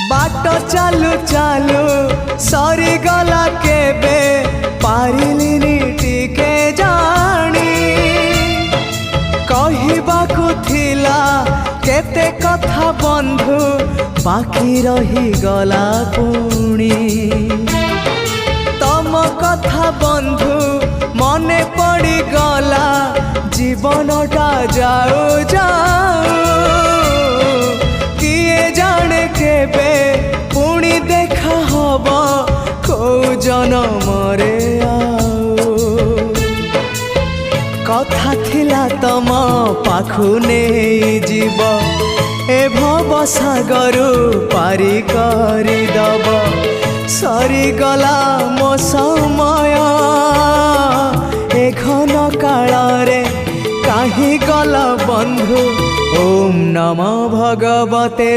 बाट चालू चालू सरीगला केबे पारिलिनी टिके जानी कहिबाकु थिला केते कथा बंधु बाकी रही गला पुणी तम कथा बंधु मने पड़ी गला जीवनटा जाऊ जाऊ किए जाने केबे पुणी देखा हब को जनमरे आऊ कथा थिला तम पाखु नहीं जीव ए भव सागरु पारी करी दब सरीगला मो समय ए घन काल रे काहि गल बंधु ओम नमो भगवते।